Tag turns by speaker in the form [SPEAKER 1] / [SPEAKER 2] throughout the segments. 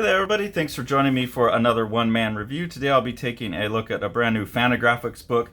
[SPEAKER 1] Hey there, everybody. Thanks for joining me for another one-man review. Today I'll be taking a look at a brand new Fantagraphics book,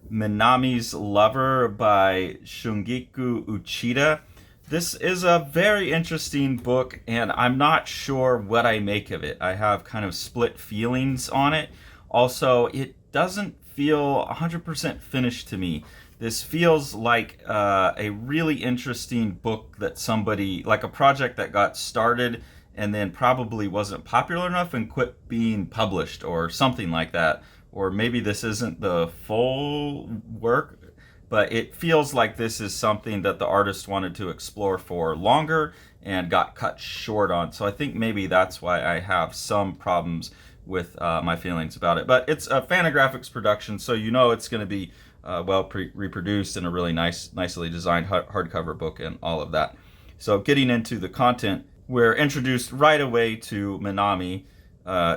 [SPEAKER 1] Minami's Lover by Shungiku Uchida. This is a very interesting book, and I'm not sure what I make of it. I have kind of split feelings on it. Also, it doesn't feel 100% finished to me. This feels like a really interesting book that somebody, like a project that got started and then probably wasn't popular enough and quit being published or something like that. Or maybe this isn't the full work, but it feels like this is something that the artist wanted to explore for longer and got cut short on. So I think maybe that's why I have some problems with my feelings about it. But it's a Fantagraphics production, so you know it's going to be reproduced in a really nicely designed hardcover book and all of that. So getting into the content, we're introduced right away to Minami,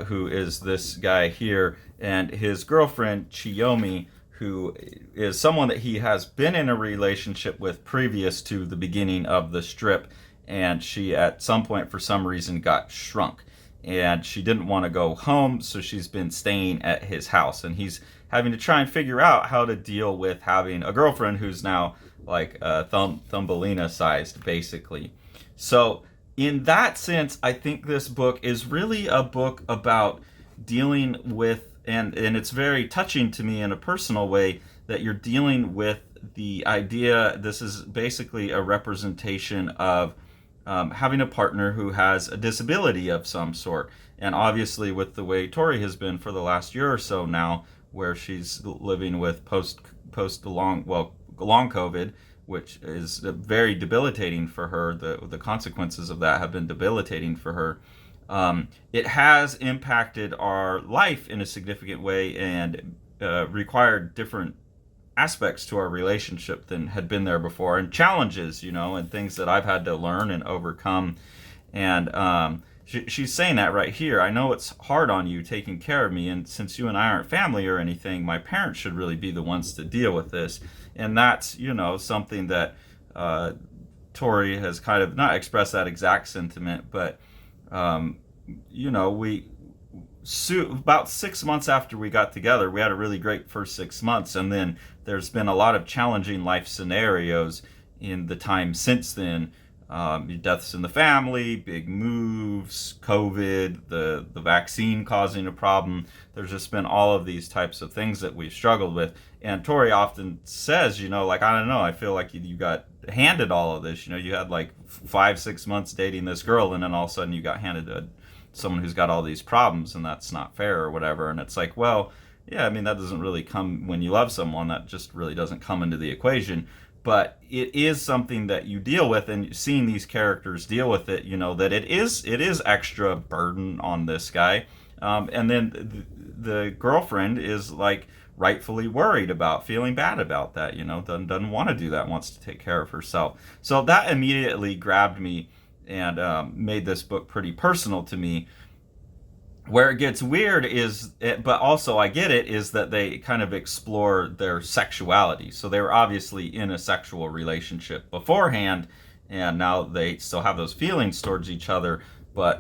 [SPEAKER 1] who is this guy here, and his girlfriend, Chiyomi, who is someone that he has been in a relationship with previous to the beginning of the strip, and she at some point, for some reason, got shrunk. And she didn't want to go home, so she's been staying at his house. And he's having to try and figure out how to deal with having a girlfriend who's now like Thumbelina sized, basically. So in that sense, I think this book is really a book about dealing with, and it's very touching to me in a personal way, that you're dealing with the idea. This is basically a representation of having a partner who has a disability of some sort. And obviously with the way Tori has been for the last year or so now, where she's living with long COVID, which is very debilitating for her. The consequences of that have been debilitating for her. It has impacted our life in a significant way and required different aspects to our relationship than had been there before, and challenges, and things that I've had to learn and overcome. And she's saying that right here. I know it's hard on you taking care of me, and since you and I aren't family or anything, my parents should really be the ones to deal with this. And that's, something that Tori has kind of not expressed that exact sentiment, but, about 6 months after we got together, we had a really great first 6 months. And then there's been a lot of challenging life scenarios in the time since then. Deaths in the family, big moves, COVID, the vaccine causing a problem. There's just been all of these types of things that we've struggled with. And Tori often says, I don't know, I feel like you got handed all of this. You had like 5-6 months dating this girl, and then all of a sudden you got handed someone who's got all these problems, and that's not fair or whatever. And it's like, well, yeah, I mean, that doesn't really come when you love someone. That just really doesn't come into the equation. But it is something that you deal with, and seeing these characters deal with it, that it is extra burden on this guy. And then the girlfriend is like rightfully worried about, feeling bad about that, doesn't want to do that, wants to take care of herself. So that immediately grabbed me and made this book pretty personal to me. Where it gets weird but also I get it, is that they kind of explore their sexuality. So they were obviously in a sexual relationship beforehand, and now they still have those feelings towards each other, but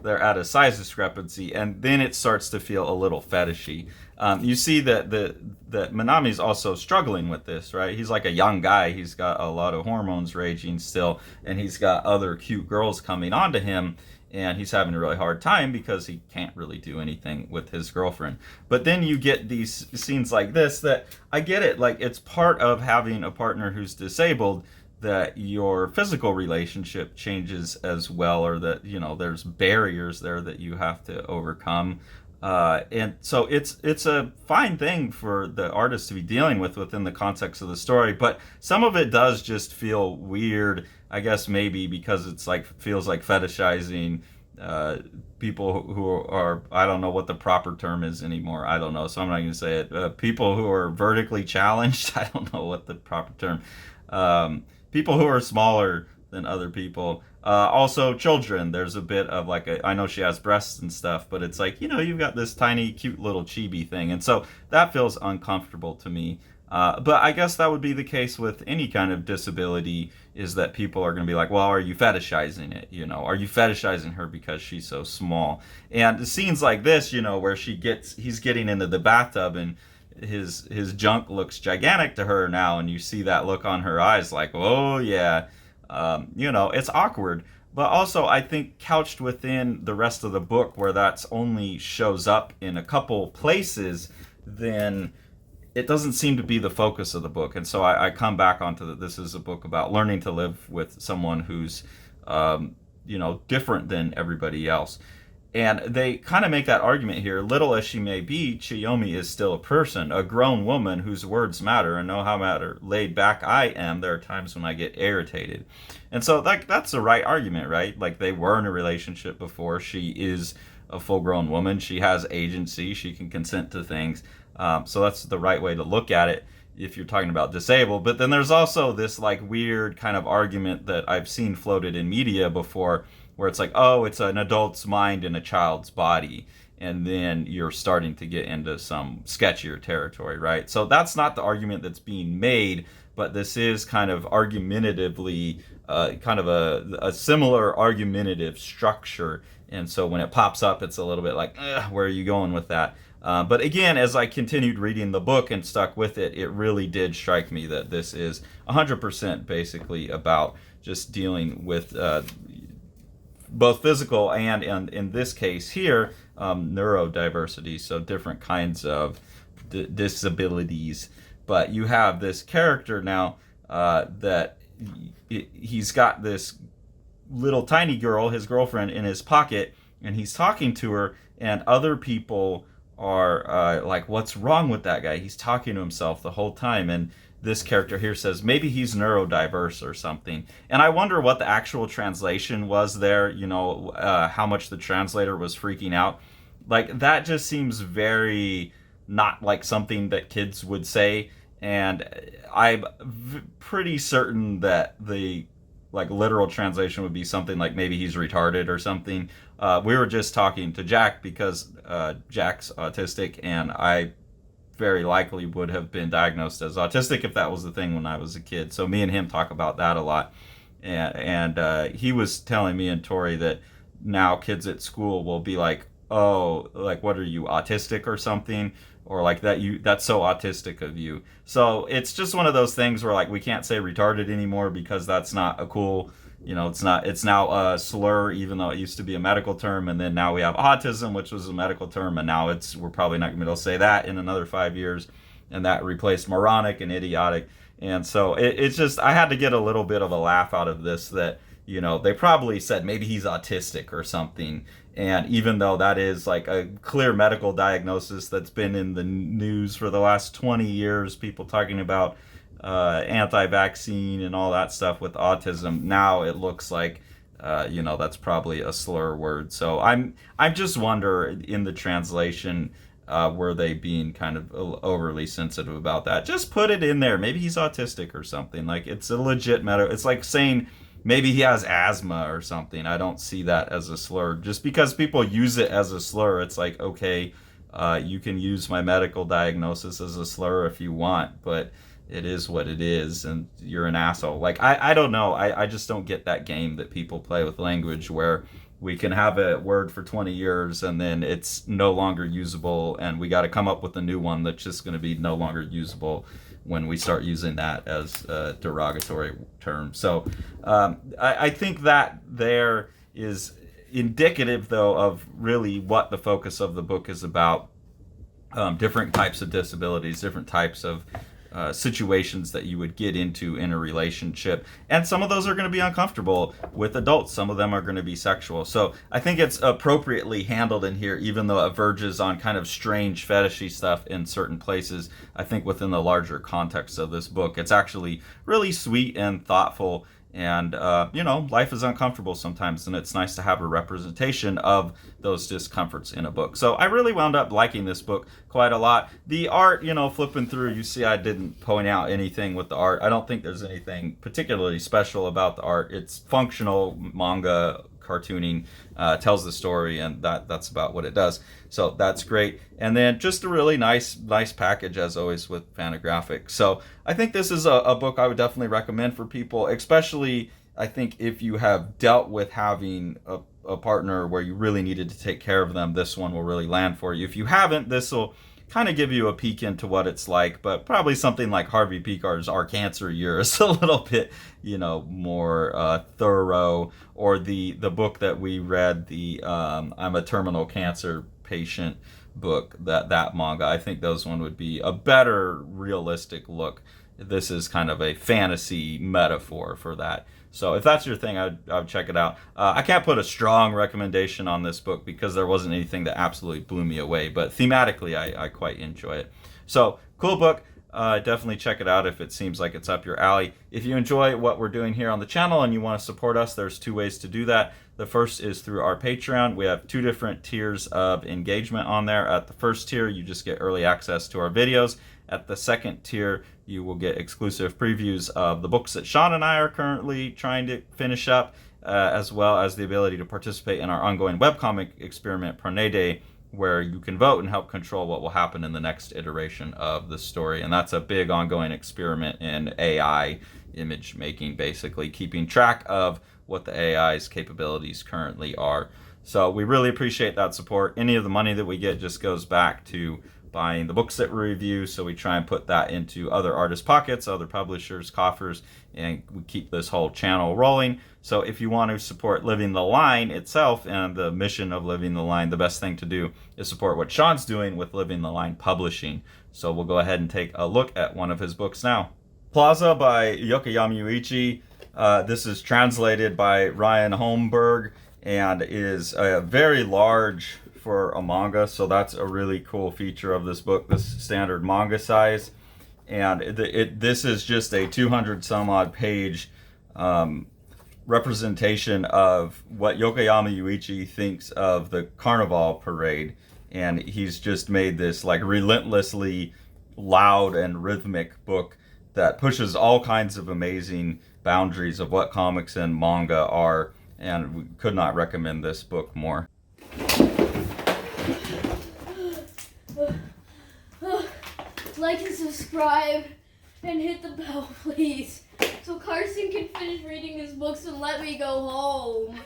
[SPEAKER 1] they're at a size discrepancy, and then it starts to feel a little fetishy. You see that Minami's also struggling with this, right? He's like a young guy. He's got a lot of hormones raging still, and he's got other cute girls coming onto him, and he's having a really hard time because he can't really do anything with his girlfriend. But then you get these scenes like this that I get it. Like, it's part of having a partner who's disabled, that your physical relationship changes as well, or that, there's barriers there that you have to overcome. And so it's a fine thing for the artist to be dealing with within the context of the story, but some of it does just feel weird, I guess, maybe because it's like, feels like fetishizing people who are, I don't know what the proper term is anymore. I don't know, so I'm not going to say it. People who are vertically challenged. I don't know what the proper term. People who are smaller than other people. Also children. There's a bit of like I know she has breasts and stuff, but it's like, you've got this tiny, cute little chibi thing. And so that feels uncomfortable to me. But I guess that would be the case with any kind of disability, is that people are going to be like, well, are you fetishizing it? Are you fetishizing her because she's so small? And scenes like this, where he's getting into the bathtub and his junk looks gigantic to her now, and you see that look on her eyes like, oh yeah, it's awkward. But also, I think couched within the rest of the book, where that's only shows up in a couple places, then it doesn't seem to be the focus of the book. And so I come back onto that. This is a book about learning to live with someone who's, different than everybody else. And they kind of make that argument here. Little as she may be, Chiyomi is still a person, a grown woman whose words matter, and know how laid back I am. There are times when I get irritated. And so that's the right argument, right? Like, they were in a relationship before. She is a full-grown woman. She has agency. She can consent to things. So that's the right way to look at it if you're talking about disabled. But then there's also this like weird kind of argument that I've seen floated in media before, where it's like, oh, it's an adult's mind in a child's body. And then you're starting to get into some sketchier territory, right? So that's not the argument that's being made, but this is kind of argumentatively kind of a similar argumentative structure. And so when it pops up, it's a little bit like, where are you going with that? But again, as I continued reading the book and stuck with it, it really did strike me that this is 100% basically about just dealing with both physical and in this case here, neurodiversity, so different kinds of disabilities. But you have this character now that he's got this little tiny girl, his girlfriend, in his pocket, and he's talking to her, and other people are like, what's wrong with that guy? He's talking to himself the whole time. And this character here says maybe he's neurodiverse or something. And I wonder what the actual translation was there, how much the translator was freaking out. Like, that just seems very not like something that kids would say. And I'm pretty certain that the literal translation would be something like maybe he's retarded or something. We were just talking to Jack because Jack's autistic, and I very likely would have been diagnosed as autistic if that was the thing when I was a kid. So me and him talk about that a lot. And he was telling me and Tori that now kids at school will be like, oh, like, what are you, autistic or something? Or like, that's so autistic of you. So it's just one of those things where, like, we can't say retarded anymore because that's not a cool, it's now a slur, even though it used to be a medical term. And then now we have autism, which was a medical term, and now we're probably not going to be able to say that in another 5 years. And that replaced moronic and idiotic. And so it's just, I had to get a little bit of a laugh out of this, that, they probably said maybe he's autistic or something. And even though that is like a clear medical diagnosis that's been in the news for the last 20 years, people talking about anti-vaccine and all that stuff with autism, now it looks like, that's probably a slur word. So I just wonder, in the translation, were they being kind of overly sensitive about that? Just put it in there. Maybe he's autistic or something. Like, it's a legit it's like saying maybe he has asthma or something. I don't see that as a slur. Just because people use it as a slur, it's like, okay, you can use my medical diagnosis as a slur if you want, but it is what it is, and you're an asshole. Like, I don't know. I just don't get that game that people play with language, where we can have a word for 20 years and then it's no longer usable, and we got to come up with a new one that's just going to be no longer usable when we start using that as a derogatory term. So I think that there is indicative, though, of really what the focus of the book is about. Different types of disabilities, different types of situations that you would get into in a relationship. And some of those are going to be uncomfortable with adults. Some of them are going to be sexual. So I think it's appropriately handled in here, even though it verges on kind of strange fetishy stuff in certain places. I think within the larger context of this book, it's actually really sweet and thoughtful. And, life is uncomfortable sometimes, and it's nice to have a representation of those discomforts in a book. So I really wound up liking this book quite a lot. The art, flipping through, you see I didn't point out anything with the art. I don't think there's anything particularly special about the art. It's functional manga cartooning, tells the story, and that's about what it does. So that's great. And then just a really nice package as always with Fantagraphics. So I think this is a book I would definitely recommend for people, especially I think if you have dealt with having a partner where you really needed to take care of them, this one will really land for you. If you haven't, this will kind of give you a peek into what it's like, but probably something like Harvey Picar's Our Cancer Year is a little bit, more thorough, or the book that we read, the I'm a Terminal Cancer Patient book, that manga. I think those one would be a better realistic look. This is kind of a fantasy metaphor for that. So if that's your thing, I would check it out. I can't put a strong recommendation on this book because there wasn't anything that absolutely blew me away, but thematically I quite enjoy it. So cool book. Definitely check it out if it seems like it's up your alley. If you enjoy what we're doing here on the channel and you want to support us, there's two ways to do that. The first is through our Patreon. We have 2 different tiers of engagement on there. At the first tier, you just get early access to our videos. At the second tier, you will get exclusive previews of the books that Sean and I are currently trying to finish up, as well as the ability to participate in our ongoing webcomic experiment, Pronede, where you can vote and help control what will happen in the next iteration of the story. And that's a big ongoing experiment in AI image making, basically keeping track of what the AI's capabilities currently are. So we really appreciate that support. Any of the money that we get just goes back to buying the books that we review, so we try and put that into other artists' pockets, other publishers' coffers, and we keep this whole channel rolling. So if you want to support Living the Line itself and the mission of Living the Line, the best thing to do is support what Sean's doing with Living the Line Publishing. So we'll go ahead and take a look at one of his books now. Plaza by Yokoyama Yuichi. This is translated by Ryan Holmberg and is a very large for a manga, so that's a really cool feature of this book, this standard manga size. And this is just a 200 some odd page representation of what Yokoyama Yuichi thinks of the Carnival Parade, and he's just made this like relentlessly loud and rhythmic book that pushes all kinds of amazing boundaries of what comics and manga are, and we could not recommend this book more.
[SPEAKER 2] Like and subscribe and hit the bell, please, so Carson can finish reading his books and let me go home.